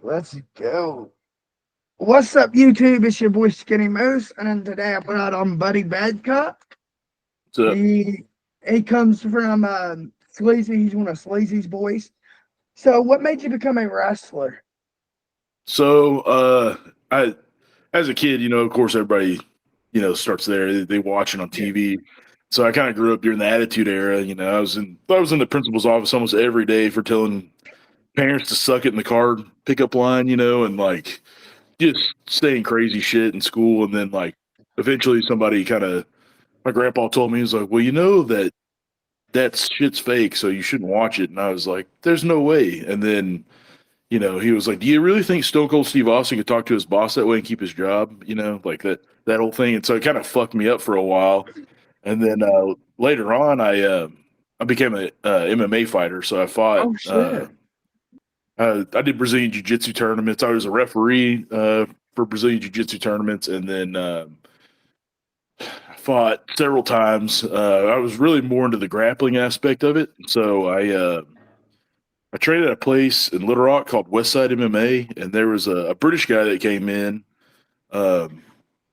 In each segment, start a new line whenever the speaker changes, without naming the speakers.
Let's go. What's up, YouTube? It's your boy Skinny Moose, and today I brought on Buddy Badcock.
What's up?
He comes from Sleazy. He's one of Sleazy's boys. So, what made you become a wrestler?
I, as a kid, of course, everybody, starts there. They watch it on TV. So I kind of grew up during the Attitude Era. I was in the principal's office almost every day for telling parents to suck it in the car pickup line, and like just saying crazy shit in school. And then like eventually somebody my grandpa told me, he was like, well, that shit's fake, so you shouldn't watch it. And I was like, there's no way. And then he was like, "Do you really think Stone Cold Steve Austin could talk to his boss that way and keep his job?" Like that whole thing. And so it kind of fucked me up for a while. And then later on, I became a MMA fighter. So I fought.
Oh shit!
I did Brazilian Jiu Jitsu tournaments. I was a referee for Brazilian Jiu Jitsu tournaments, and then I fought several times. I was really more into the grappling aspect of it. So I trained at a place in Little Rock called Westside MMA, and there was a British guy that came in, um,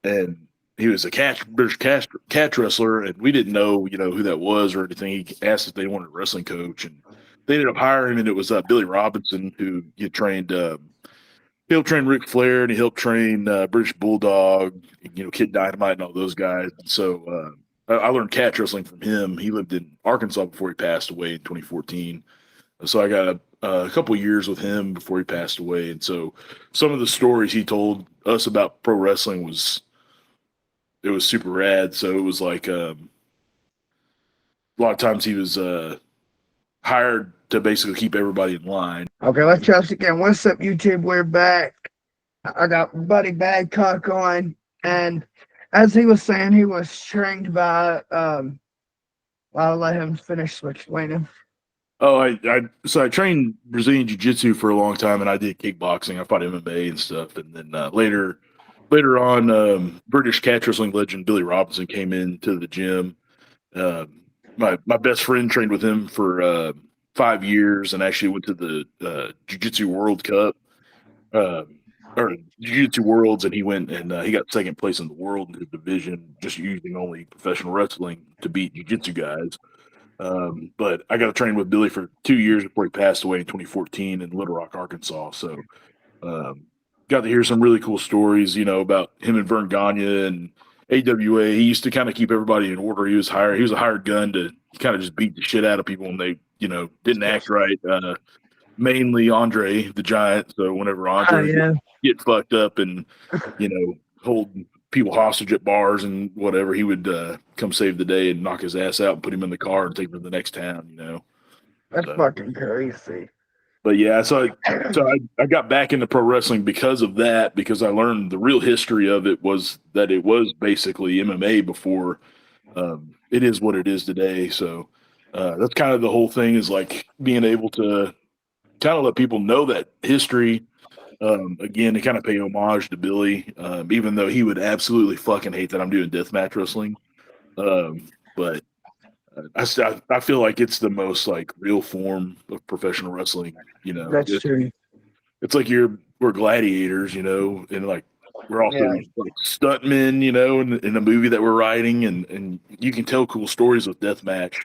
and he was a British catch wrestler, and we didn't know, who that was or anything. He asked if they wanted a wrestling coach, and they ended up hiring him, and it was Billy Robinson who he trained. He helped train Ric Flair, and he helped train British Bulldog, Kid Dynamite, and all those guys. And so I learned catch wrestling from him. He lived in Arkansas before he passed away in 2014. So I got a couple years with him before he passed away. And so some of the stories he told us about pro wrestling it was super rad. So it was like a lot of times he was hired to basically keep everybody in line.
Okay, let's try this again. What's up, YouTube? We're back. I got Buddy Badcock on, and as he was saying, he was trained by. I'll let him finish explaining.
Oh, I trained Brazilian Jiu Jitsu for a long time, and I did kickboxing. I fought MMA and stuff, and then later on, British catch wrestling legend Billy Robinson came into the gym. My best friend trained with him for 5 years, and actually went to the Jiu Jitsu World Cup uh, or Jiu Jitsu Worlds, and he went and he got second place in the world in his division, just using only professional wrestling to beat Jiu Jitsu guys. But I got to train with Billy for 2 years before he passed away in 2014 in Little Rock, Arkansas. So got to hear some really cool stories, about him and Vern Gagne and AWA. He used to kind of keep everybody in order. He was a hired gun to kind of just beat the shit out of people when they, didn't act right. Mainly Andre the Giant. So whenever Andre get fucked up and, hold people hostage at bars and whatever, he would come save the day and knock his ass out and put him in the car and take him to the next town.
That's fucking crazy.
But yeah, I got back into pro wrestling because of that, because I learned the real history of it was that it was basically MMA before it is what it is today. So that's kind of the whole thing, is like being able to kind of let people know that history. Again, to kind of pay homage to Billy, even though he would absolutely fucking hate that I'm doing deathmatch wrestling. But I feel like it's the most like real form of professional wrestling.
That's true.
It's like we're gladiators, and like we're also like stuntmen, in the movie that we're writing, and you can tell cool stories with deathmatch.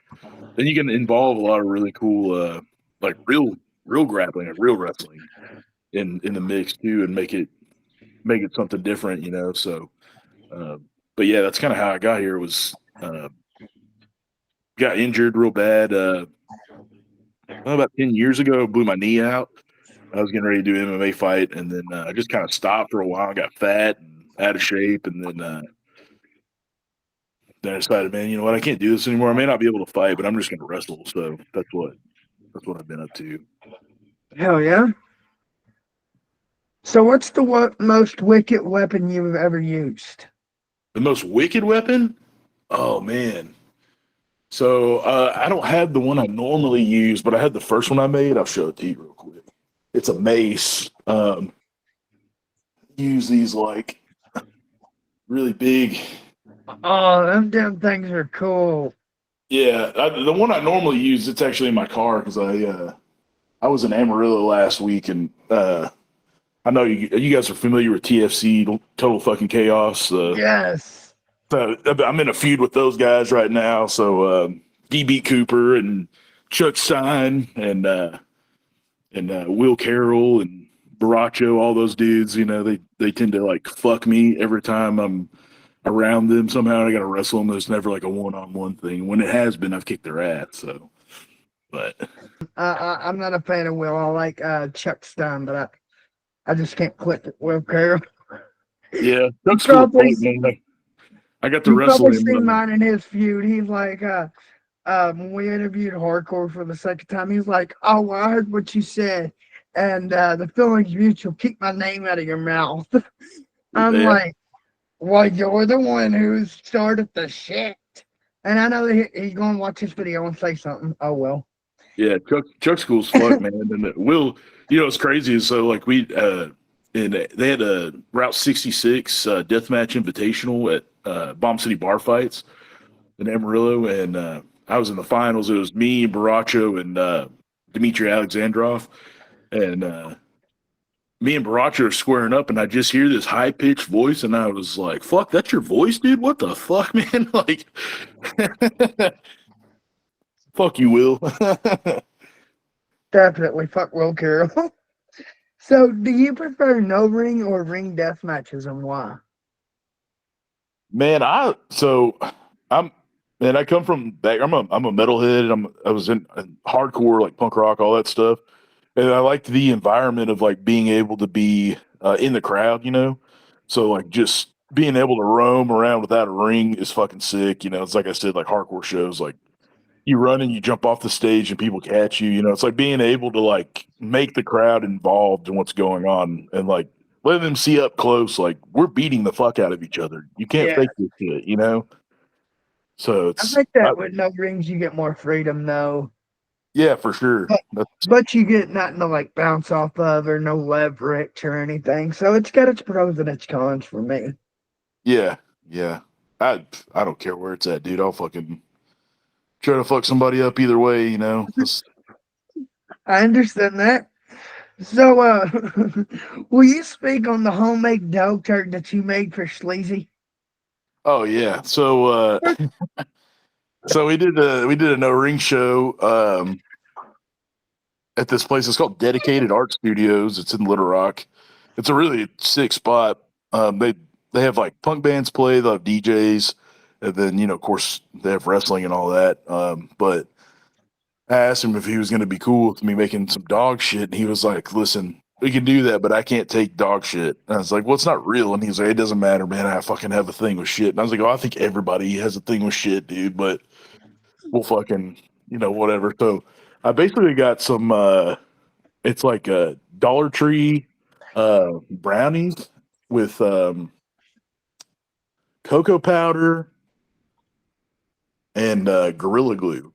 Then you can involve a lot of really cool, like real grappling and real wrestling in the mix too, and make it something different, So, but yeah, that's kind of how I got here. Was got injured real bad about 10 years ago. Blew my knee out. I was getting ready to do an MMA fight, and then I just kind of stopped for a while. Got fat and out of shape, and then I decided, man, you know what? I can't do this anymore. I may not be able to fight, but I'm just going to wrestle. So that's what I've been up to.
Hell yeah. So what's the most wicked weapon you've ever used?
The most wicked weapon? Oh man. So I don't have the one I normally use, but I had the first one I made. I'll show it to you real quick. It's a mace. Use these like really big.
Oh, them damn things are cool.
Yeah, the one I normally use, it's actually in my car because I was in Amarillo last week, and I know you guys are familiar with TFC, Total Fucking Chaos.
Yes.
So I'm in a feud with those guys right now. So DB Cooper and Chuck Stein and Will Carroll and Baracho, all those dudes. You know, they tend to like fuck me every time I'm around them. Somehow I got to wrestle them. There's never like a one-on-one thing. When it has been, I've kicked their ass. So, but
I'm not a fan of Will. I like Chuck Stein, but I just can't click with Will Carroll.
yeah,
You
Chuck's cool as
probably
fuck, man. I got to
you
wrestle
probably
him.
seen mine in his feud. He's like, when we interviewed Hardcore for the second time, he's like, "Oh, well, I heard what you said, and the feeling's mutual. Keep my name out of your mouth." I'm
Yeah,
like, "Well, you're the one who started the shit." And I know that he's going to watch this video and say something. Oh well.
yeah, Chuck's cool as fuck, man. And Will, you know, what's crazy is so like and they had a Route 66 deathmatch invitational at Bomb City Bar Fights in Amarillo, and I was in the finals. It was me, Baracho, and Dmitry Alexandrov, and me and Baracho are squaring up, and I just hear this high pitched voice, and I was like, "Fuck, that's your voice, dude? What the fuck, man? Like, fuck you, Will."
Definitely fuck Will Carroll. So, do you prefer no ring or ring death matches, and why?
Man, I'm man, I come from back. I'm a metalhead. I was in hardcore like punk rock, all that stuff, and I liked the environment of like being able to be in the crowd, you know. So like just being able to roam around without a ring is fucking sick. You know, it's like I said, like hardcore shows, like you run and you jump off the stage and people catch you. You know, it's like being able to like make the crowd involved in what's going on and like let them see up close. Like we're beating the fuck out of each other. You can't
Yeah,
fake this shit, you know. So
I
it's
think that with no rings, you get more freedom, though.
yeah, for sure.
But,
That's
but you get nothing to like bounce off of or no leverage or anything. So it's got its pros and its cons for me.
yeah, yeah. I don't care where it's at, dude. I'll fucking try to fuck somebody up either way, you know.
I understand that. So, will you speak on the homemade dough turd that you made for Sleazy?
Oh yeah. So we did a no ring show. At this place. It's called Dedicated Art Studios. It's in Little Rock. It's a really sick spot. They have like punk bands play. They have DJs, and then of course, they have wrestling and all that. But I asked him if he was going to be cool with me making some dog shit, and he was like, "Listen, we can do that, but I can't take dog shit." And I was like, "Well, it's not real." And he was like, "It doesn't matter, man. I fucking have a thing with shit." And I was like, "Oh, I think everybody has a thing with shit, dude. But we'll fucking whatever." So I basically got some. It's like a Dollar Tree brownies with cocoa powder and Gorilla Glue,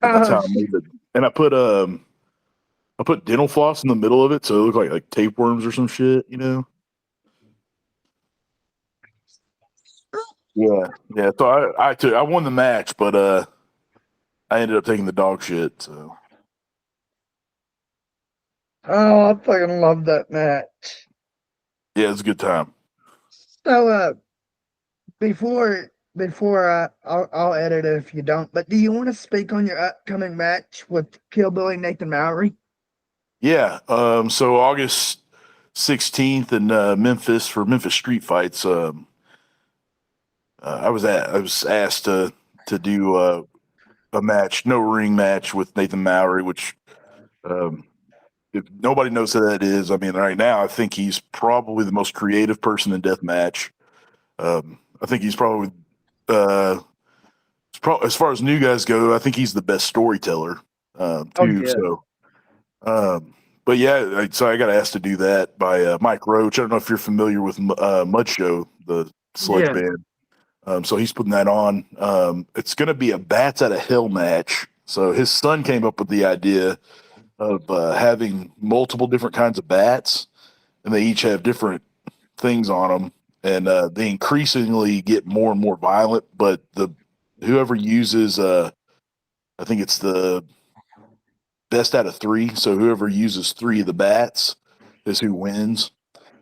and that's
Oh,
how I made it. And I put dental floss in the middle of it, so it looked like tapeworms or some shit, you know. Yeah, yeah. So I won the match, but I ended up taking the dog shit. So
oh, I fucking love that match.
yeah, it's a good time.
So, I'll edit it if you don't. But do you want to speak on your upcoming match with Killbilly Nathan Mowry?
Yeah. So August 16th in Memphis for Memphis Street Fights. I was asked to do a match, no ring match with Nathan Mowry, which um, if nobody knows who that is, I mean, right now I think he's probably the most creative person in deathmatch. I think he's probably uh, as far as new guys go, I think he's the best storyteller
Oh
too.
yeah,
So, um, but yeah, so I got asked to do that by Mike Roach. I don't know if you're familiar with Mud Show, the sludge
yeah.
band. So he's putting that on. It's going to be a bats out of hell match. So his son came up with the idea of having multiple different kinds of bats, and they each have different things on them, and they increasingly get more and more violent. But the whoever uses, I think it's the best out of three. So whoever uses three of the bats is who wins.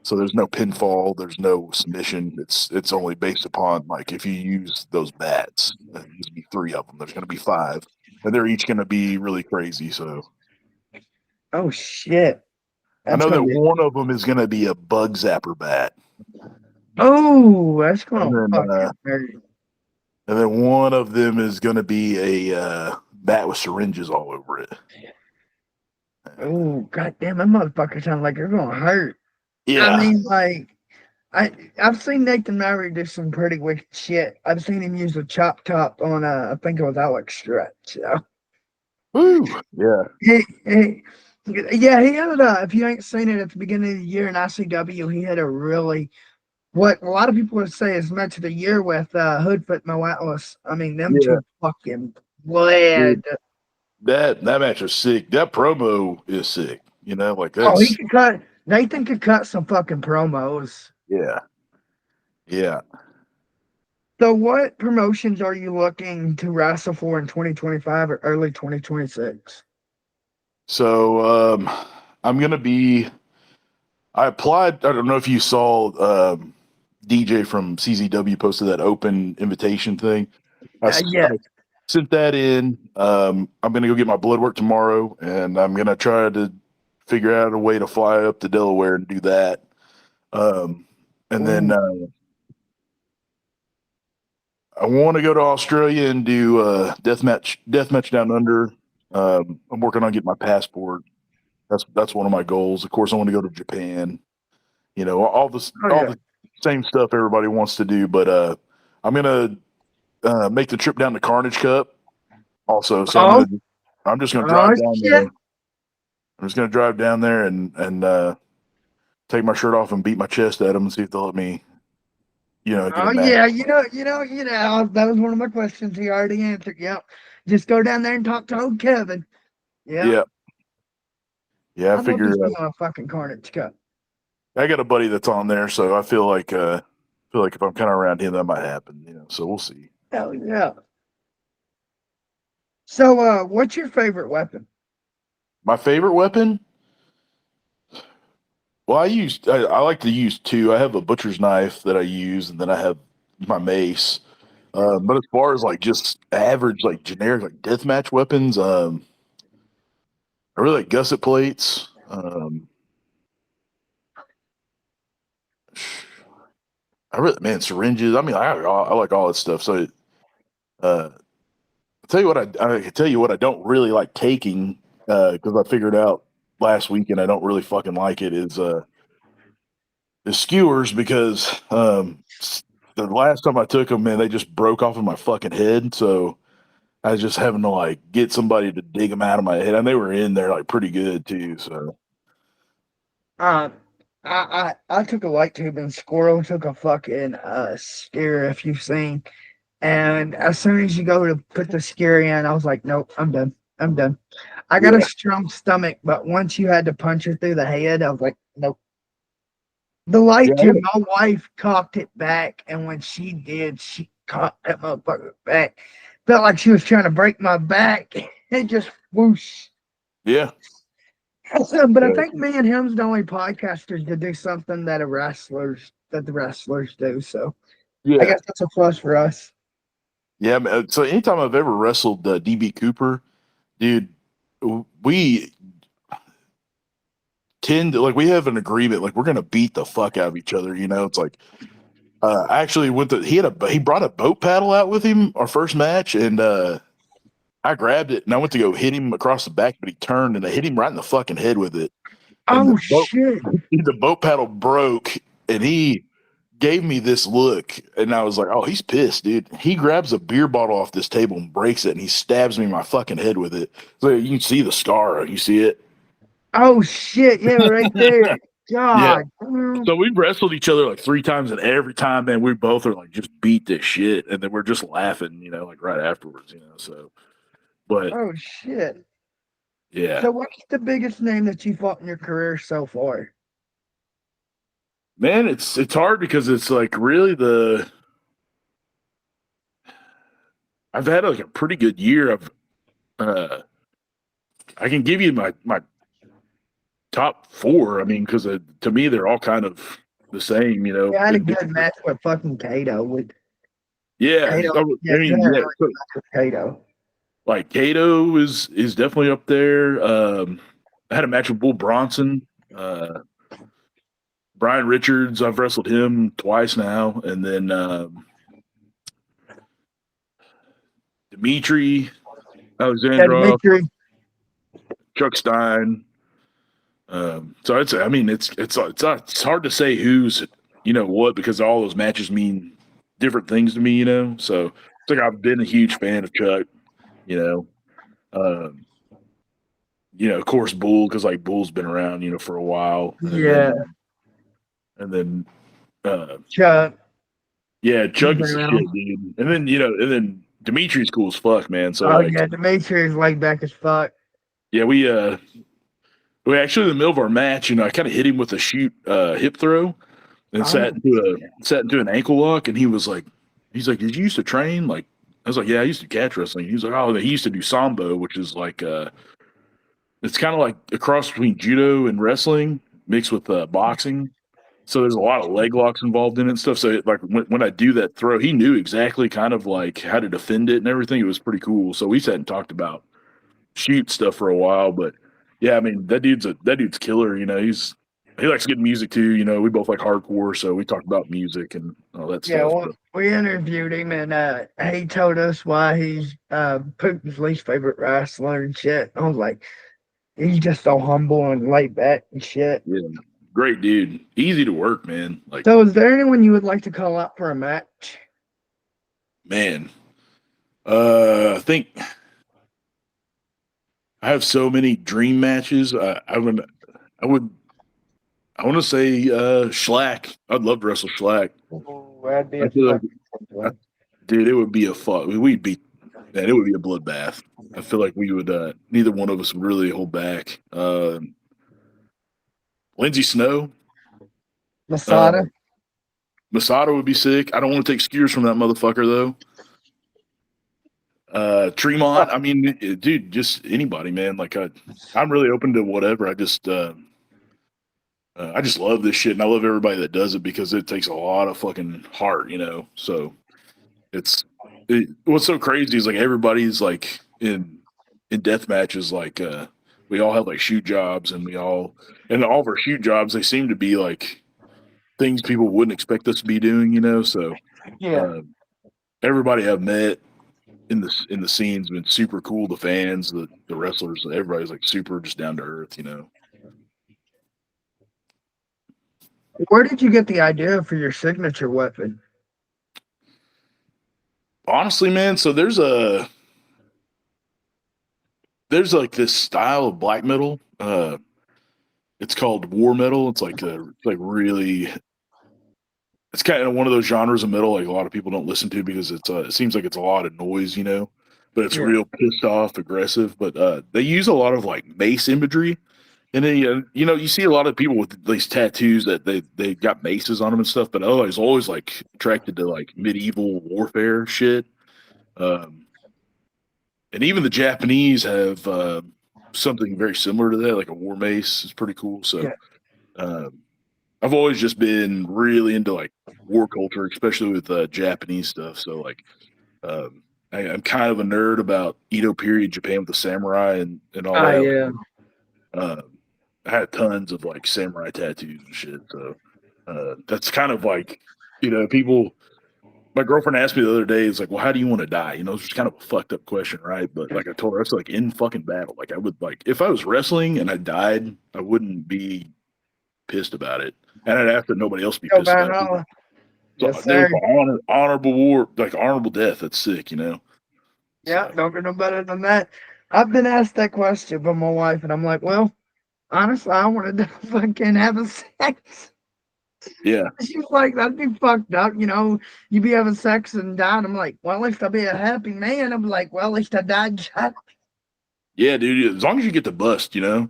So there's no pinfall, there's no submission. It's only based upon like if you use those bats. There's going to be 3 of them. There's going to be 5, and they're each going to be really crazy. So
Oh shit.
I
That's
know that
gonna be.
one of them is going to be a bug zapper bat,
Oh, that's
and
gonna
then uh,
fucking hurt.
and then one of them is going to be a bat with syringes all over it.
Oh, goddamn, that motherfucker sounds like they're gonna hurt. I
Yeah,
mean, like, I've seen Nathan Mowry do some pretty wicked shit. I've seen him use a chop top on I think it was Alex Stretch. So
woo, yeah,
he yeah, he had if you ain't seen it at the beginning of the year in ICW, he had a really what a lot of people would say is match of the year with Hoodfoot Mo Atlas. I mean, them
yeah.
two fucking
Dude,
bled.
that match was sick. That promo is sick. Like
Oh, he
that's
could cut. Nathan could cut some fucking promos.
yeah, yeah.
So, what promotions are you looking to wrestle for in 2025 or early 2026?
So I'm gonna be. I applied. I don't know if you saw DJ from CZW posted that open invitation thing.
Yeah.
I sent that in. I'm gonna go get my blood work tomorrow, and I'm gonna try to figure out a way to fly up to Delaware and do that. And then
Ooh.
I want to go to Australia and do deathmatch down under. I'm working on getting my passport. That's one of my goals. Of course, I want to go to Japan.
Oh
All
yeah.
the same stuff everybody wants to do. But I'm gonna make the trip down to Carnage Cup also. So
Oh.
I'm just gonna
Oh
drive down there.
shit.
I'm just gonna drive down there and take my shirt off and beat my chest at them and see if they'll let me, get a
Oh
match.
yeah. That was one of my questions. He already answered. Yep. Just go down there and talk to old Kevin. Yep.
Yeah, yeah. I
I'd love to
figure
see you on a fucking Carnage Cup.
I got a buddy that's on there, so I feel like if I'm kind of around him, that might happen. So we'll see.
Hell yeah. So, what's your favorite weapon?
My favorite weapon. Well, I like to use 2. I have a butcher's knife that I use, and then I have my mace. But as far as like just average, like generic, like deathmatch weapons, I really like gusset plates. I really, man, syringes. I mean, I like all that stuff. So, uh, I'll tell you what I can tell you what I don't really like taking because I figured out last weekend I don't really fucking like it is skewers because the last time I took them, man, they just broke off of my fucking head. So I was just having to like get somebody to dig them out of my head, and they were in there like pretty good too. So
Uh, I took a light tube and Squirrel took a fucking spear if you've seen. And as soon as you go to put the spear in, I was like, nope, I'm done. I'm done. I got a
yeah,
strong stomach, but once you had to punch her through the head, I was like, nope. The light
yeah,
tube, my wife cocked it back, and when she did, she cocked that motherfucker back. Felt like she was trying to break my back. It just whoosh.
yeah,
But I
yeah,
think me and him's the only podcasters to do something that the wrestlers do. So I
yeah.
guess that's a plus for us.
Yeah, man. So anytime I've ever wrestled DB Cooper, dude, we tend to like we have an agreement like we're gonna beat the fuck out of each other. It's like I actually went to he brought a boat paddle out with him our first match, and I grabbed it and I went to go hit him across the back, but he turned and I hit him right in the fucking head with it, and
Oh shit!
the boat paddle broke, and he gave me this look, and I was like, "Oh, he's pissed, dude." He grabs a beer bottle off this table and breaks it, and he stabs me in my fucking head with it. So you can see the scar. You see it?
Oh shit! Yeah, right there.
Yeah.
God.
So we wrestled each other like 3 times, and every time, man, we both are like just beat this shit, and then we're just laughing, like right afterwards. So, but
Oh shit!
yeah,
So what's the biggest name that you fought in your career so far?
man, it's hard because it's like really I've had like a pretty good year. Uh, I can give you my top four. I mean, because to me, they're all kind of the same, you know.
Yeah, I had a good match with fucking Kato. With
Yeah,
Kato,
I
yeah, you
mean,
had a
yeah.
really
So,
good match with Kato.
like Kato is definitely up there. I had a match with Bull Bronson. Brian Richards, I've wrestled him twice now, and then Dimitri
Yeah,
Alexandrov,
Dimitri.
Chuck Stein. So it's, I mean, it's hard to say who's, you know, what, because all those matches mean different things to me, you know. So it's like I've been a huge fan of Chuck, you know. Um, of course, Bull, because like Bull's been around, you know, for a while,
Yeah,
and then uh,
Chuck.
yeah,
He's
Chuck
been
is the
around.
shit, dude. And then Dimitri's cool as fuck, man. So
Oh
like,
yeah, Dimitri is laid back as fuck.
yeah, we actually in the middle of our match, you know, I kind of hit him with a shoot hip throw and
Oh,
sat into an ankle lock, and he's like, did you used to train? Like, I was like, yeah, I used to catch wrestling. He was like, oh, he used to do sambo, which is like it's kind of like a cross between judo and wrestling mixed with boxing. So there's a lot of leg locks involved in it and stuff. So like when I do that throw, he knew exactly kind of like how to defend it and everything. It was pretty cool. So we sat and talked about shoot stuff for a while, but yeah, I mean that dude's killer. You know, he likes good music too. You know, we both like hardcore, so we talked about music and all that
yeah.
stuff.
Well,
But
we interviewed him, and he told us why he's Putin's least favorite wrestler and shit. I was like, he's just so humble and laid back and shit.
yeah, great dude, easy to work, man. Like,
So, is there anyone you would like to call out for a match?
man, I think I have so many dream matches. I would, I want to say Shlak. I'd love to wrestle Shlak.
Ooh, that'd be
I
a
feel like,
fucking
I,
one.
dude, it would be a fuck. We'd be, man, it would be a bloodbath. I feel like we would. Neither one of us would really hold back. Lindsay Snow, uh,
Masada.
Masato would be sick. I don't want to take skewers from that motherfucker though. Tremont. I mean, dude, just anybody, man. Like I'm really open to whatever. I just love this shit, and I love everybody that does it because it takes a lot of fucking heart, you know. So what's so crazy is like everybody's like in death matches, like we all have like shoot jobs, and all of our shoot jobs they seem to be like things people wouldn't expect us to be doing, you know. So
Yeah.
uh, everybody I've met in the scene's been super cool. The fans, the wrestlers, everybody's like super just down to earth, you know.
Where did you get the idea for your signature weapon?
Honestly, man, so there's like this style of black metal. It's called war metal. It's like really, it's kind of one of those genres of metal like a lot of people don't listen to because it seems like it's a lot of noise, you know, but it's
Yeah.
real pissed off, aggressive. But they use a lot of like mace imagery, and then you see a lot of people with these tattoos that they got maces on them and stuff. But I was always like attracted to like medieval warfare shit. Um, and even the Japanese have something very similar to that, like a war mace. It's pretty cool. So
Yeah.
um, I've always just been really into like war culture, especially with Japanese stuff. So like I'm kind of a nerd about Edo period Japan with the samurai and all
Ah,
that.
yeah.
Uh, I had tons of like samurai tattoos and shit. So that's kind of like people. My girlfriend asked me the other day, it's like, well, how do you want to die? You know, it's just kind of a fucked up question, right? But like I told her, it's like in fucking battle. Like I would like if I was wrestling and I died, I wouldn't be pissed about it, and I'd ask that nobody else be
Go
pissed about it.
Valhalla.
So
Yes,
there's
sir.
honorable war, like honorable death. That's sick, you know.
Yeah,
So
don't get no better than that. I've been asked that question by my wife, and I'm like, well, honestly, I wanted to fucking have a sex.
yeah,
She's like, that'd be fucked up, you know. You be having sex and dying. I'm like, well, at least I'll be a happy man. I'm like, well, at least I died.
yeah, dude. As long as you get the bust, you know.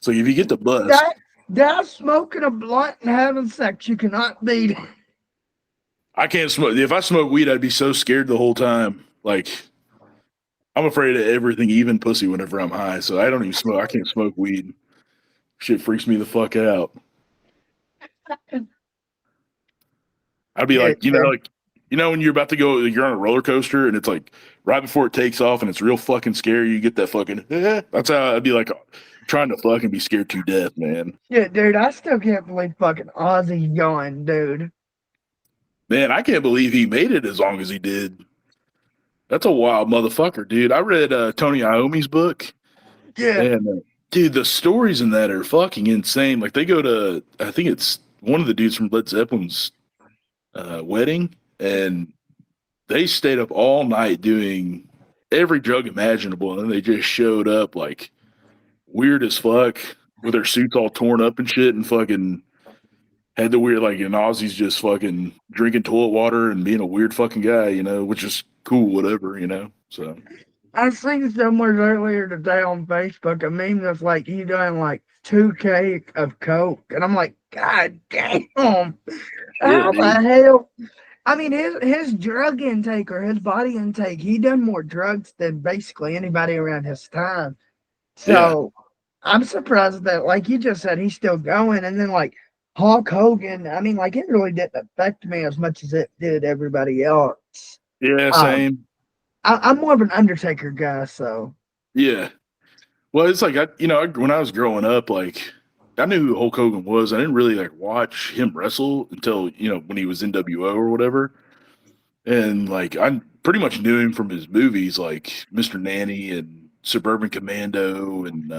So if you get the bust,
Die smoking a blunt and having sex. You cannot beat it.
I can't smoke. If I smoke weed, I'd be so scared the whole time. Like I'm afraid of everything, even pussy, whenever I'm high. So I don't even smoke. I can't smoke weed. Shit freaks me the fuck out. I'd be
Yeah,
like, when you're about to go, you're on a roller coaster and it's like right before it takes off and it's real fucking scary. You get that fucking. That's how I'd be like trying to fucking be scared to death, man.
yeah, dude. I still can't believe fucking Ozzy yawned, dude.
Man, I can't believe he made it as long as he did. That's a wild motherfucker, dude. I read Tony Iommi's book,
Yeah,
and dude, the stories in that are fucking insane. Like they go to, I think it's one of the dudes from Led Zeppelin's wedding, and they stayed up all night doing every drug imaginable, and then they just showed up like weird as fuck with their suits all torn up and shit, and fucking had the weird like, and Ozzy's just fucking drinking toilet water and being a weird fucking guy, which is cool, whatever. So
I seen somewhere earlier today on Facebook a meme that's like he doing like 2K of coke, and I'm like, God damn,
yeah,
how the
dude.
hell? I mean, his drug intake or his body intake, he done more drugs than basically anybody around his time.
Yeah.
So I'm surprised that, like you just said, he's still going. And then like Hulk Hogan, I mean, like it really didn't affect me as much as it did everybody else.
Yeah,
Um,
same.
I'm more of an Undertaker guy, so
Yeah. Well, it's like when I was growing up, like I knew who Hulk Hogan was. I didn't really like watch him wrestle until when he was NWO or whatever. And like I pretty much knew him from his movies, like Mr. Nanny and Suburban Commando, and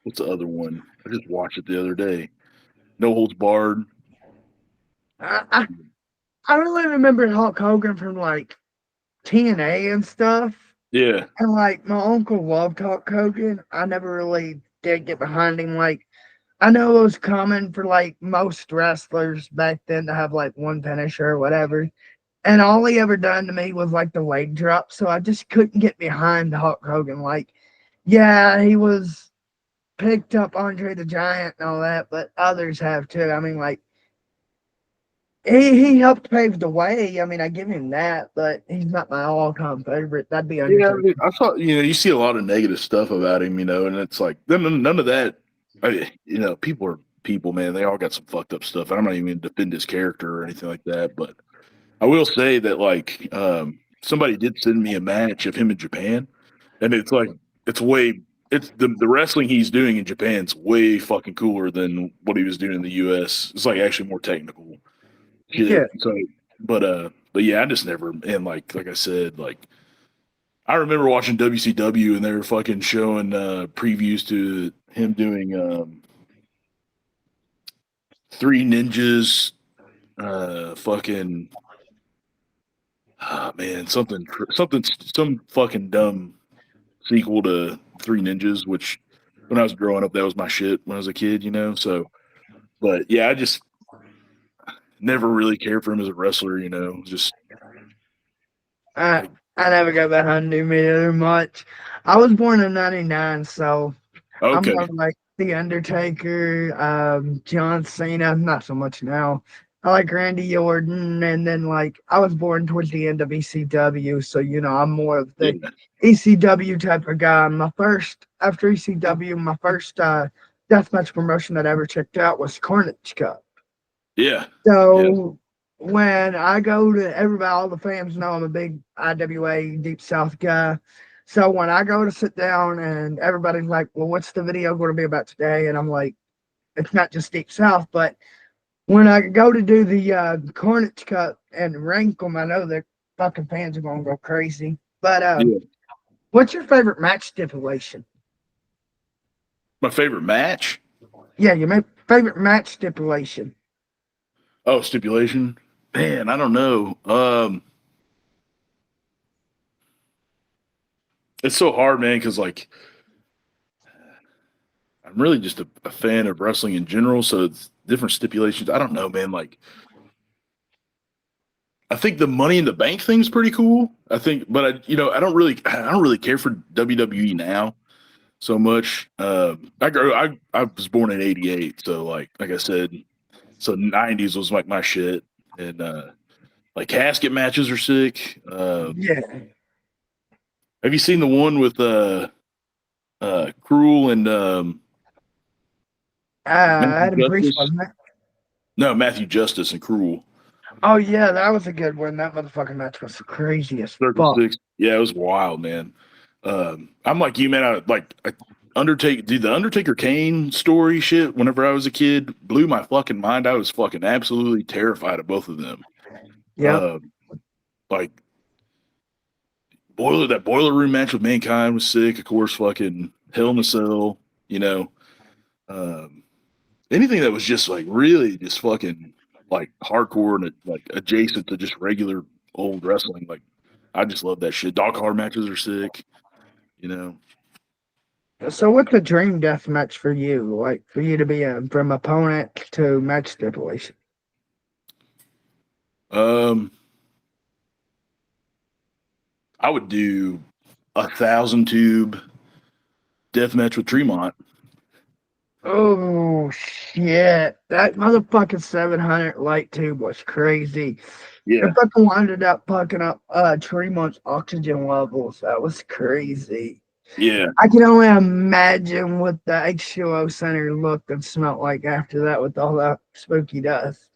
what's the other one? I just watched it the other day. No Holds Barred.
I, I I really remember Hulk Hogan from like TNA and stuff.
Yeah,
And like my uncle loved Hulk Hogan. I never really did get behind him. Like I know it was common for like most wrestlers back then to have like one finisher or whatever. And all he ever done to me was like the leg drop. So I just couldn't get behind Hulk Hogan. Like, yeah, he was picked up Andre the Giant and all that, but others have too. I mean, like he helped pave the way. I mean, I give him that, but he's not my all time favorite. That'd be
yeah. I,
Undertaker.
mean, I saw you see a lot of negative stuff about him, and it's like none of that. People are people, man. They all got some fucked up stuff. I'm not even going to defend his character or anything like that, but I will say that like somebody did send me a match of him in Japan, and it's like it's way it's the wrestling he's doing in Japan's way fucking cooler than what he was doing in the US. It's like actually more technical shit.
Yeah.
So but yeah, I just never and like I said, like I remember watching WCW and they were fucking showing previews to him doing Three Ninjas fucking man, some fucking dumb sequel to Three Ninjas, which when I was growing up, that was my shit when I was a kid. So, but yeah, I just never really cared for him as a wrestler. Just
I
like,
I never got behind him either much. I was born in '99, so I'm
okay,
more like The Undertaker, John Cena, not so much now. I like Randy Orton, and then like I was born towards the end of ECW, so I'm more of the
yeah,
ECW type of guy. My first after ECW, my first deathmatch promotion that I ever checked out was Carnage Cup.
yeah, yeah,
So when I go to everybody, all the fans know I'm a big IWA Deep South guy. So when I go to sit down and everybody's like, well, what's the video going to be about today? And I'm like, it's not just Deep South, but when I go to do the Carnage Cup and rank them, I know the fucking fans are going to go crazy. But
yeah.
what's your favorite match stipulation?
My favorite match?
Yeah, your favorite match stipulation.
Oh, stipulation. Man, I don't know. It's so hard, man, because like I'm really just a fan of wrestling in general, so it's different stipulations. I don't know, man. Like I think the Money in the Bank thing's pretty cool. I think, but I don't really care for WWE now so much. I was born in '88, so like I said, so '90s was like my shit, and like casket matches are sick.
Yeah.
Have you seen the one with Cruel and Matthew
Adam Priest
Justice.
wasn't it?
No, Matthew Justice and Cruel.
Oh yeah, that was a good one. That motherfucking match was crazy as
Circle
fuck.
Six. Yeah, it was wild, man. I'm like you, man. Undertaker, dude. The Undertaker Kane story shit. Whenever I was a kid, blew my fucking mind. I was fucking absolutely terrified of both of them.
Yep.
Uh, like that boiler room match with Mankind was sick. Of course, fucking Hell in a Cell. You know, um, anything that was just like really just fucking like hardcore and like adjacent to just regular old wrestling. Like I just love that shit. Dog collar matches are sick. You know.
So what's a dream death match for you? Like for you to be from opponent to match stipulation?
Um, I would do 1,000 tube death match with Tremont.
Oh shit! That motherfucking 700 light tube was crazy. It
Yeah,
fucking ended up fucking up Tremont's oxygen levels. That was crazy.
yeah.
I can only imagine what the H2O center looked and smelled like after that with all that spooky dust.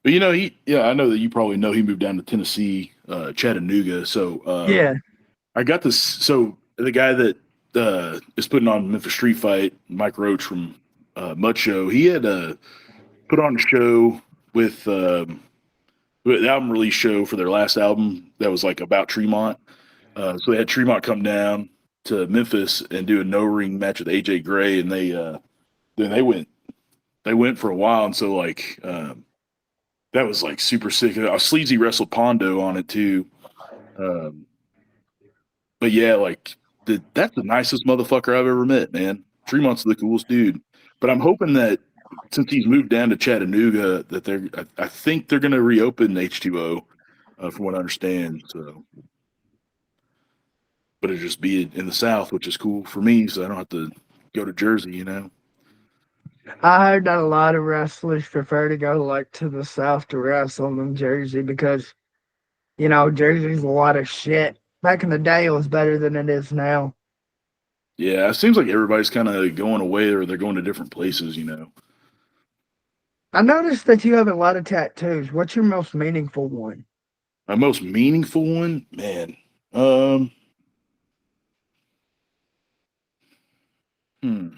But you know, I know that you probably know he moved down to Tennessee, Chattanooga. So
Yeah.
I got this. So the guy that is putting on Memphis Street Fight, Mike Roach from Mud Show, he had put on a show with the album release show for their last album that was like about Tremont. So they had Tremont come down to Memphis and do a no ring match with AJ Gray, and then they went for a while, and so like that was like super sick. Sleazy wrestled Pondo on it too. Um, but yeah, like that's the nicest motherfucker I've ever met, man. Tremont's the coolest dude. But I'm hoping that since he's moved down to Chattanooga, that I think they're going to reopen H2O, from what I understand. So, but it just be in the South, which is cool for me, so I don't have to go to Jersey, you know.
I heard that a lot of wrestlers prefer to go like to the South to wrestle than Jersey because, Jersey's a lot of shit. Back in the day, it was better than it is now.
Yeah, it seems like everybody's kind of going away or they're going to different places, you know.
I noticed that you have a lot of tattoos. What's your most meaningful one?
My most meaningful one, man. Um, hmm.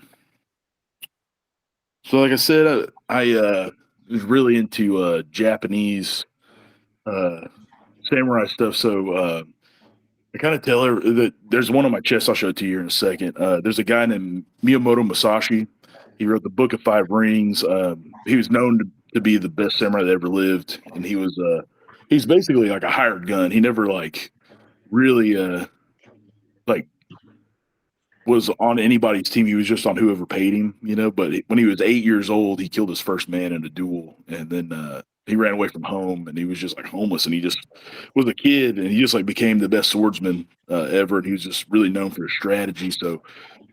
So, like I said, I was really into Japanese uh, samurai stuff. So I kind of tell her that there's one on my chest. I'll show it to you here in a second. There's a guy named Miyamoto Musashi. He wrote the Book of Five Rings. He was known to be the best samurai that ever lived, and he's basically like a hired gun. He never like really like was on anybody's team. He was just on whoever paid him, you know. But when he was 8 years old, he killed his first man in a duel, and then he ran away from home, and he was just like homeless, and he just was a kid, and he just like became the best swordsman ever, and he was just really known for his strategy. So,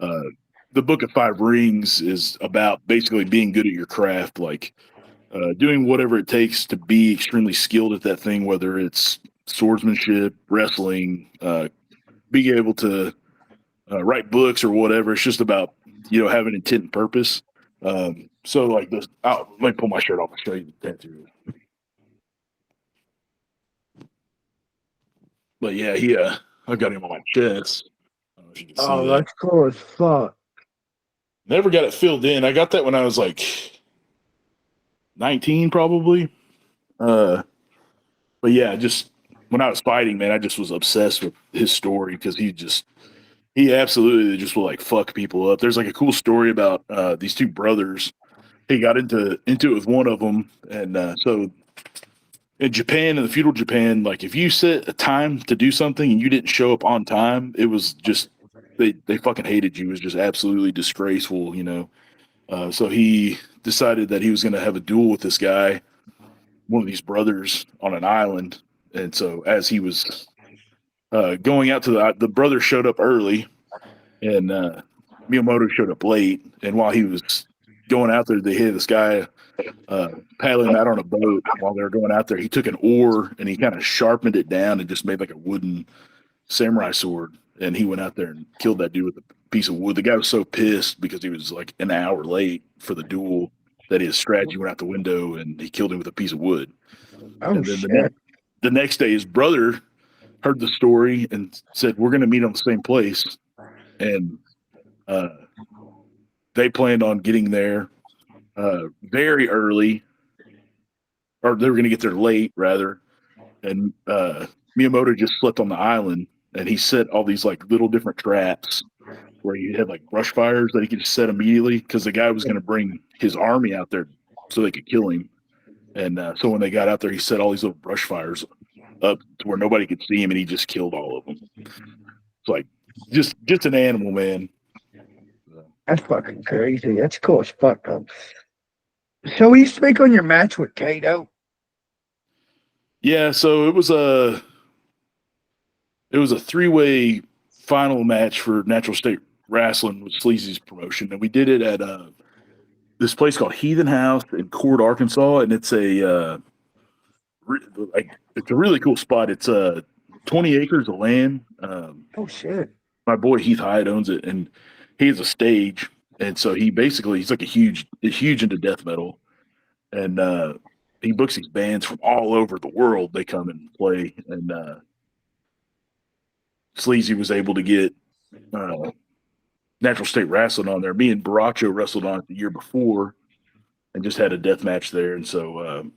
uh, the Book of Five Rings is about basically being good at your craft, like doing whatever it takes to be extremely skilled at that thing, whether it's swordsmanship, wrestling, being able to write books or whatever. It's just about having intent and purpose. So like this, let me pull my shirt off and show you the tattoo. But yeah, I've got him on my chest. I don't know if you can see
Oh,
that.
that's cool as fuck.
Never got it filled in. I got that when I was like 19, probably. Uh, but yeah, just when I was fighting, man, I just was obsessed with his story because he absolutely just will like fuck people up. There's like a cool story about these two brothers. He got into it with one of them, and so in Japan, in the feudal Japan, like if you set a time to do something and you didn't show up on time, it was just they fucking hated you. It was just absolutely disgraceful, you know. So he decided that he was going to have a duel with this guy, one of these brothers, on an island. And so as he was going out to the brother showed up early, and Miyamoto showed up late. And while he was going out there, they hit this guy paddling him out on a boat while they were going out there. He took an oar and he kind of sharpened it down and just made like a wooden samurai sword. and he went out there and killed that dude with a piece of wood. The guy was so pissed because he was like an hour late for the duel that his strategy went out the window, and he killed him with a piece of wood.
Oh
And then
shit.
the next day, his brother heard the story and said, "We're going to meet on the same place," and uh, they planned on getting there very early, or they were going to get there late rather. And Miyamoto just slept on the island, and he set all these like little different traps where he had like brush fires that he could just set immediately because the guy was going to bring his army out there so they could kill him. And so when they got out there, he set all these little brush fires up to where nobody could see him, and he just killed all of them. It's like just an animal, man.
That's fucking crazy. That's cool as fuck, though. So we speak on your match with Kato.
Yeah, so it was a 3-way final match for Natural State Wrestling with Sleazy's promotion, and we did it at this place called Heathen House in Cord, Arkansas, and it's a it's a really cool spot. It's 20 acres of land.
Oh shit.
My boy Heath Hyatt owns it, and he has a stage, and so he's like he's huge into death metal, and he books these bands from all over the world. They come and play, and Sleazy was able to get Natural State Wrestling on there. Me and Baracho wrestled on it the year before, and just had a death match there. And so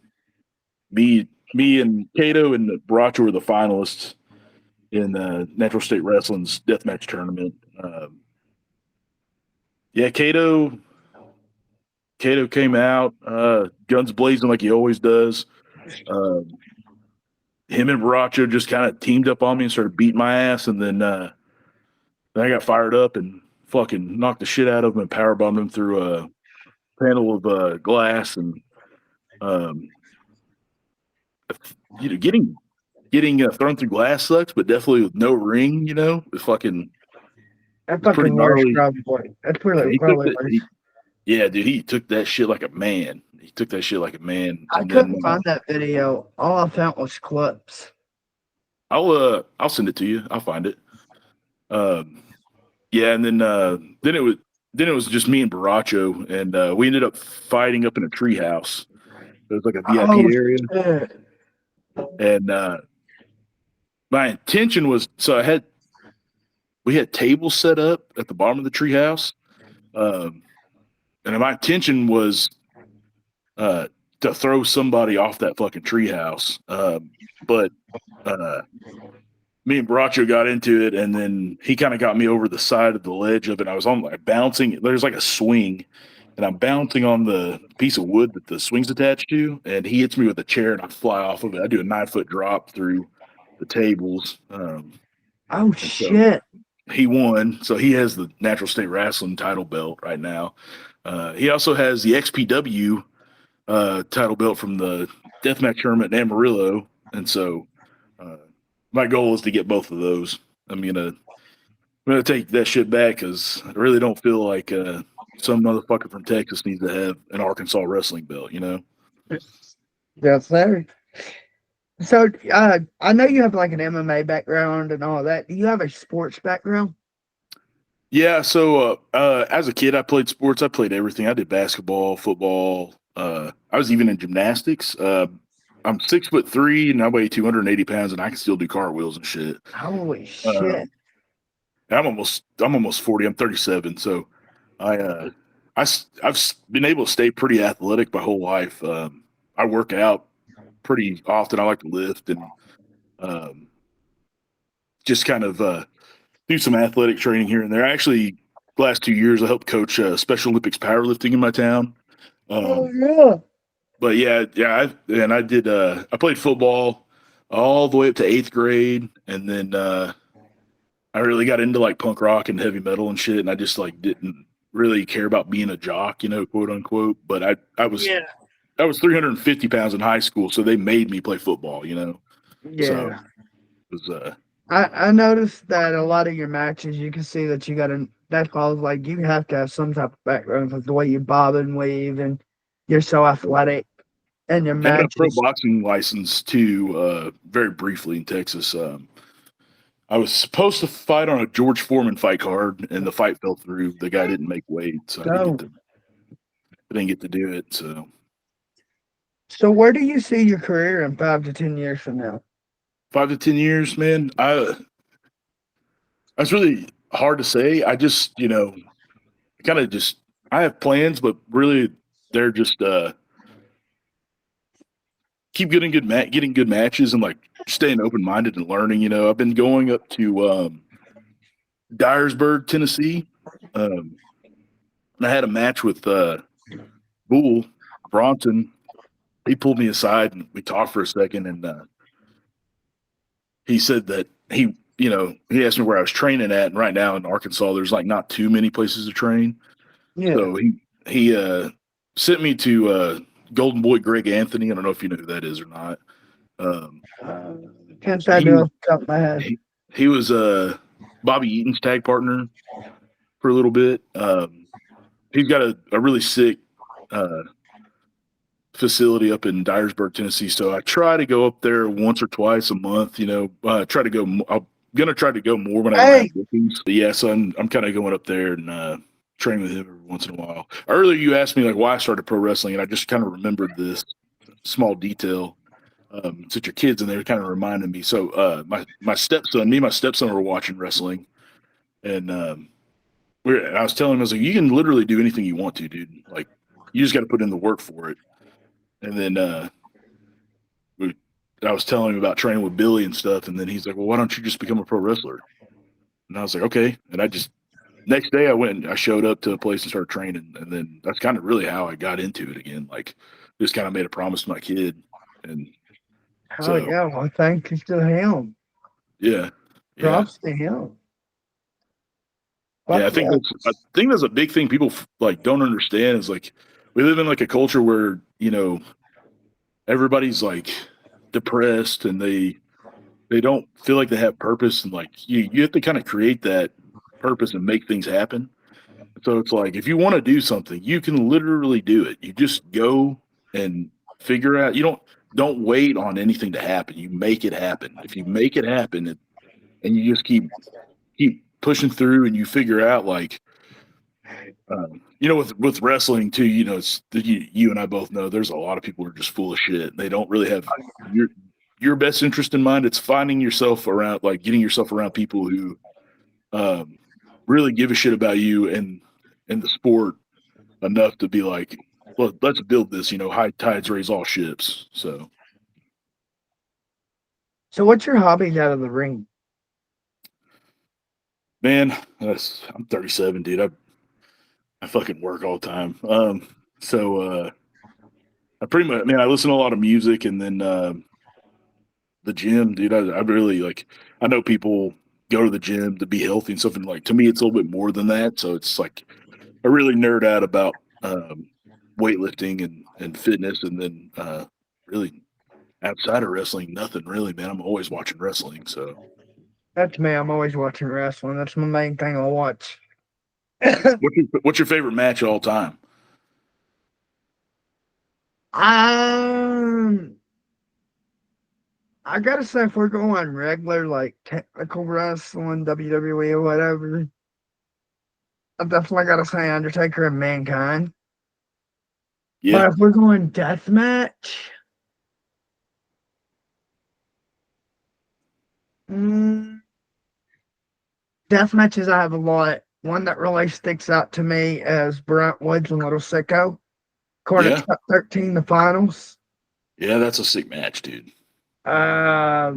me and Kato and Baracho were the finalists in Natural State Wrestling's deathmatch tournament. Yeah, Kato came out, guns blazing like he always does. Him and Baracho just kind of teamed up on me and started beating my ass, and then I got fired up and fucking knocked the shit out of him and powerbombed him through a panel of glass, and getting thrown through glass sucks, but definitely with no ring, it's fucking
That
pretty
fucking worse,
gnarly.
probably. That's
He
probably worse.
Yeah, dude, he took that shit like a man. He took that shit like a man.
I
And then
couldn't find that video. All I found was clips.
I'll send it to you. I'll find it. Yeah, and then it was just me and Baracho, and we ended up fighting up in a treehouse. It was like a VIP
Oh
area,
shit.
and my intention was we had tables set up at the bottom of the treehouse, and my intention was to throw somebody off that fucking treehouse, but me and Baracho got into it, and then he kind of got me over the side of the ledge of it. I was on like bouncing. There's like a swing, and I'm bouncing on the piece of wood that the swing's attached to, and he hits me with a chair, and I fly off of it. I do a 9-foot drop through the tables.
Oh shit.
So he won, so he has the Natural State Wrestling title belt right now. He also has the XPW title belt from the deathmatch tournament in Amarillo, and so my goal is to get both of those. I'm gonna take that shit back because I really don't feel like some motherfucker from Texas needs to have an Arkansas wrestling belt.
Yes, sir. So I know you have like an MMA background and all that. Do you have a sports background?
Yeah. So as a kid, I played sports. I played everything. I did basketball, football. I was even in gymnastics. I'm 6'3" and I weigh 280 pounds, and I can still do cartwheels and shit.
Holy shit.
I'm almost 40. I'm 37, so I've been able to stay pretty athletic my whole life. I work out pretty often. I like to lift and just kind of do some athletic training here and there. Actually, the last 2 years I helped coach Special Olympics powerlifting in my town.
Oh yeah.
But yeah, I did. I played football all the way up to 8th grade, and then I really got into like punk rock and heavy metal and shit, and I just like didn't really care about being a jock, quote unquote. But I was 350 pounds in high school, so they made me play football,
Yeah.
So it was
I noticed that a lot of your matches, you can see that you got a. That's why I was like, you have to have some type of background, like the way you bob and weave, and you're so athletic. And your
I had a pro
matches.
boxing license too, very briefly in Texas. I was supposed to fight on a George Foreman fight card, and the fight fell through. The guy didn't make weight, so
So,
I didn't get to do it. So
so where do you see your career in 5 to 10 years from now?
5 to 10 years, man. That's really hard to say. I just, kind of just I have plans, but really they're just keep getting good matches and like staying open minded and learning. I've been going up to Dyersburg, Tennessee. And I had a match with Bull Bronson. He pulled me aside and we talked for a second, and he said that he asked me where I was training at, and right now in Arkansas, there's like not too many places to train.
Yeah.
So he sent me to Golden Boy Greg Anthony. I don't know if you know who that is or not. Um,
Can't say I do
he
off the top of my head.
he was Bobby Eaton's tag partner for a little bit. He's got a really sick facility up in Dyersburg, Tennessee. So I try to go up there once or twice a month. Try to go. I'm gonna try to go more when I don't have
Hey,
bookings. But yeah, so I'm kind of going up there and train with him every once in a while. Earlier, you asked me like why I started pro wrestling, and I just kind of remembered this small detail. Since your kids in there, kind of reminded me. So my stepson, me and my stepson were watching wrestling, and I was telling him, I was like, you can literally do anything you want to, dude. Like you just got to put in the work for it. And then I was telling him about training with Billy and stuff, and then he's like, well, why don't you just become a pro wrestler? And I was like, okay. And I just next day I went and I showed up to a place and started training, and then that's kind of really how I got into it again. Like just kind of made a promise to my kid, and
oh
so
yeah, well thank you to him.
yeah, yeah.
Props to him.
Yeah,
Fuck yeah.
I think that's a big thing people like don't understand is like we live in like a culture where everybody's like depressed and they don't feel like they have purpose, and like you have to kind of create that purpose and make things happen. So it's like if you want to do something, you can literally do it. You just go and figure out. You don't wait on anything to happen. You make it happen. If you make it happen, and you just keep pushing through, and you figure out like with wrestling too, it's you and I both know there's a lot of people who are just full of shit. They don't really have your best interest in mind. It's finding yourself around, like getting yourself around people who um, really give a shit about you and the sport enough to be like, well, let's build this. High tides raise all ships. So,
So what's your hobbies out of the ring?
man, I'm 37, dude. I fucking work all the time. So I pretty much, man, I listen to a lot of music, and then the gym, dude. I really like. I know people go to the gym to be healthy and stuff, and like to me, it's a little bit more than that. So it's like I really nerd out about weightlifting and fitness, and then really outside of wrestling, nothing really, man. I'm always watching wrestling. So
That's me. I'm always watching wrestling. That's my main thing I watch.
what's your favorite match of all time?
um, I gotta say, if we're going regular, like technical wrestling, WWE or whatever, I definitely gotta say Undertaker and Mankind.
Yeah,
But if we're going deathmatch, mm, death matches I have a lot. One that really sticks out to me is Brent Woods and Little Sicko.
yeah,
Carnage Cup 13, the finals.
yeah. That's a sick match, dude.
I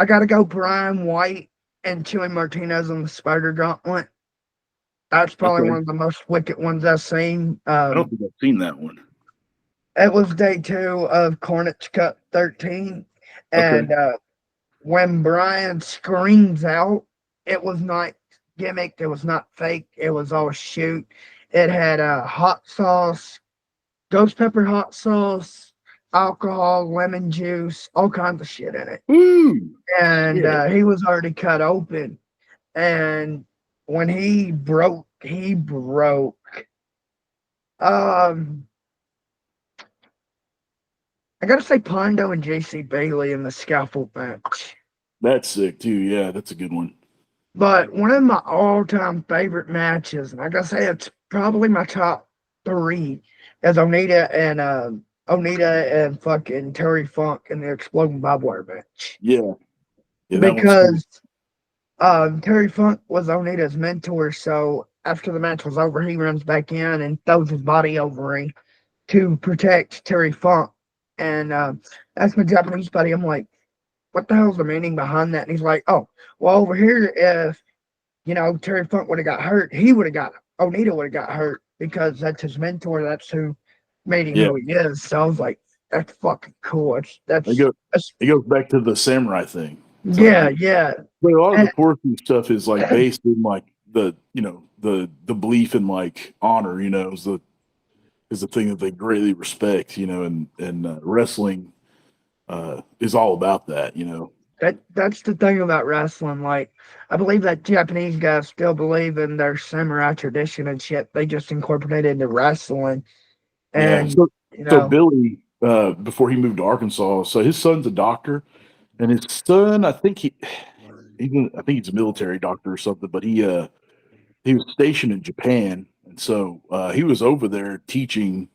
got to go Brian White and Chewy Martinez on the Spider Gauntlet. That's probably one
Okay,
of the most wicked ones I've seen.
I don't think I've seen that one.
It was day 2 of Carnage Cup 13.
Okay.
And when Brian screams out, it was not gimmicked. It was not fake. It was all shoot. It had hot sauce, ghost pepper hot sauce, alcohol, lemon juice, all kinds of shit in it.
Woo!
And
Yeah.
he was already cut open. And when he broke, he broke. Um, I gotta say Pondo and JC Bailey in the scaffold match.
That's sick too. Yeah, that's a good one.
But one of my all-time favorite matches, and like I say, it's probably my top three, is Onita and fucking Terry Funk in the Exploding Barbed Wire match.
Yeah, yeah, that one's cool.
Because Terry Funk was Onita's mentor, so after the match was over, he runs back in and throws his body over ring to protect Terry Funk. And that's my Japanese buddy. I'm like, what the hell's the meaning behind that? And he's like, oh, well, over here, if Terry Funk would have got hurt, he would have got Onita would have got hurt because that's his mentor. That's who made him
Yeah,
who he is. So I was like, that's fucking cool. It's
it
that's,
goes
that's
it goes back to the samurai thing. It's like,
yeah, yeah.
but a lot of the
And,
Porky stuff is like based in like the belief in like honor. Is the thing that they greatly respect. And wrestling is all about that.
that's the thing about wrestling. Like, I believe that Japanese guys still believe in their samurai tradition and shit. They just incorporate it into wrestling,
Yeah.
and you
So
know,
Billy, before he moved to Arkansas, so his son's a doctor, and his son, I think he's a military doctor or something, but he was stationed in Japan, and so he was over there teaching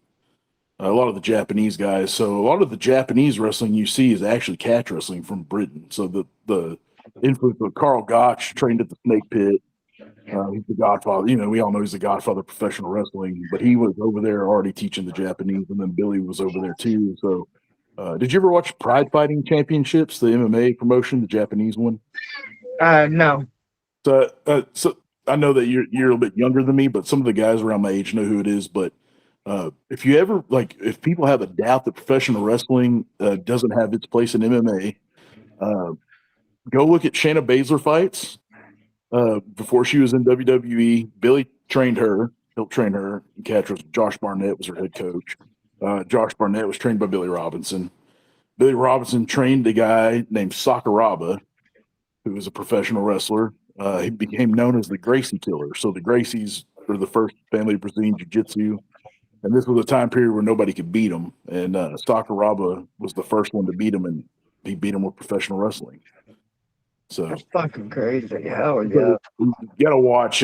a lot of the Japanese guys. So a lot of the Japanese wrestling you see is actually catch wrestling from Britain. So the influence of Carl Gotch trained at the Snake Pit. He's the godfather. We all know he's the godfather of professional wrestling, but he was over there already teaching the Japanese, and then Billy was over there too. So, did you ever watch Pride Fighting Championships, the MMA promotion, the Japanese one?
no,
So I know that you're a little bit younger than me, but some of the guys around my age know who it is. But if you ever if people have a doubt that professional wrestling doesn't have its place in MMA, uh, go look at Shayna Baszler fights. Before she was in WWE, Billy trained her, helped train her. Catch was Josh Barnett was her head coach. Josh Barnett was trained by Billy Robinson. Billy Robinson trained a guy named Sakuraba, who was a professional wrestler. He became known as the Gracie Killer. So the Gracies were the first family of Brazilian Jiu-Jitsu, and this was a time period where nobody could beat him. And Sakuraba was the first one to beat him, and he beat him with professional wrestling. So
that's fucking crazy. Hell yeah.
So you gotta watch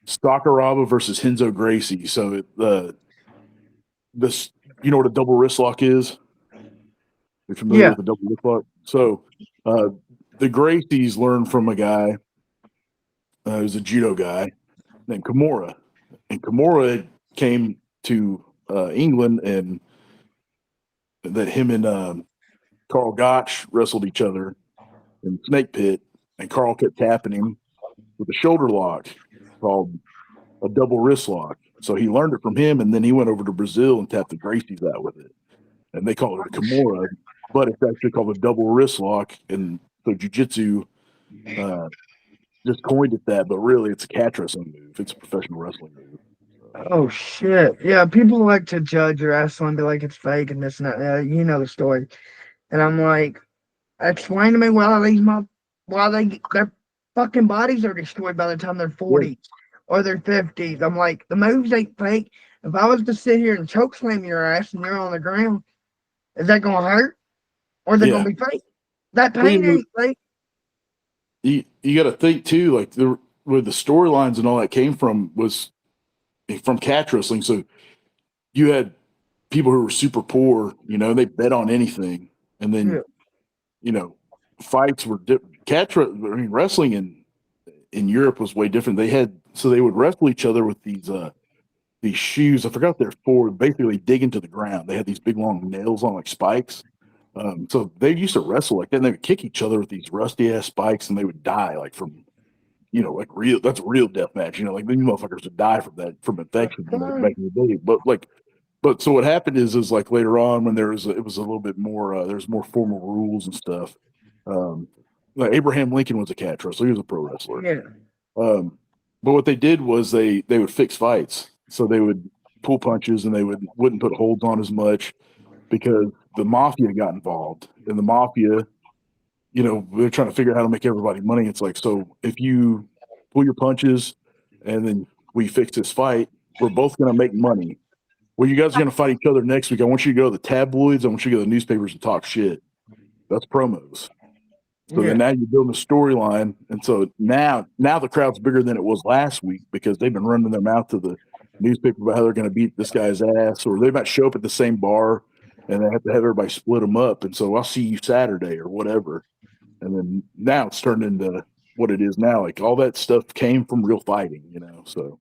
Sakuraba versus Henzo Gracie. So this you know what a double wrist lock is? You're familiar
Yeah,
with a double wrist lock? So uh, the Gracies learned from a guy who's a judo guy named Kimura, and Kimura came to England, and that him and Carl Gotch wrestled each other in Snake Pit, and Carl kept tapping him with a shoulder lock called a double wrist lock. So he learned it from him, and then he went over to Brazil and tapped the Gracies out with it, and they call it a Kimura, but it's actually called a double wrist lock. And so Jiu-Jitsu uh, just coined it that, but really it's a catch wrestling move. It's a professional wrestling move. So,
oh shit. Yeah, people like to judge wrestling, be like it's fake and this and that. You know the story. And I'm like, explain to me why their fucking bodies are destroyed by the time they're
yeah,
40s or they're 50s. I'm like, the moves ain't fake. If I was to sit here and choke slam your ass and you're on the ground, is that gonna hurt? Or is it
yeah.
gonna be fake? That
Well,
pain ain't fake.
you got to think too, like where the storylines and all that came from was from catch wrestling. So you had people who were super poor, they bet on anything, and then
Yeah.
you know, fights were wrestling in Europe was way different. They would wrestle each other with these shoes. I forgot they're for basically dig into the ground. They had these big long nails on like spikes. So they used to wrestle like that, and they would kick each other with these rusty ass spikes, and they would die like from like real. That's a real death match. Like these motherfuckers would die from that from infection. Back in the day. But so what happened is like later on when it was a little bit more there's more formal rules and stuff. Um, like Abraham Lincoln was a catch wrestler; he was a pro wrestler.
Yeah.
Um, but what they did was they would fix fights, so they would pull punches and they wouldn't put holds on as much because the mafia got involved, and the mafia, they're trying to figure out how to make everybody money. It's like, so if you pull your punches and then we fix this fight, we're both going to make money. Well, you guys are going to fight each other next week. I want you to go to the tabloids. I want you to go to the newspapers and talk shit. That's promos. So
Yeah.
then now you're building a storyline, and so now the crowd's bigger than it was last week because they've been running their mouth to the newspaper about how they're going to beat this guy's ass, or they might show up at the same bar and they have to have everybody split them up. And so I'll see you Saturday or whatever. And then now it's turned into what it is now. Like all that stuff came from real fighting, you know. So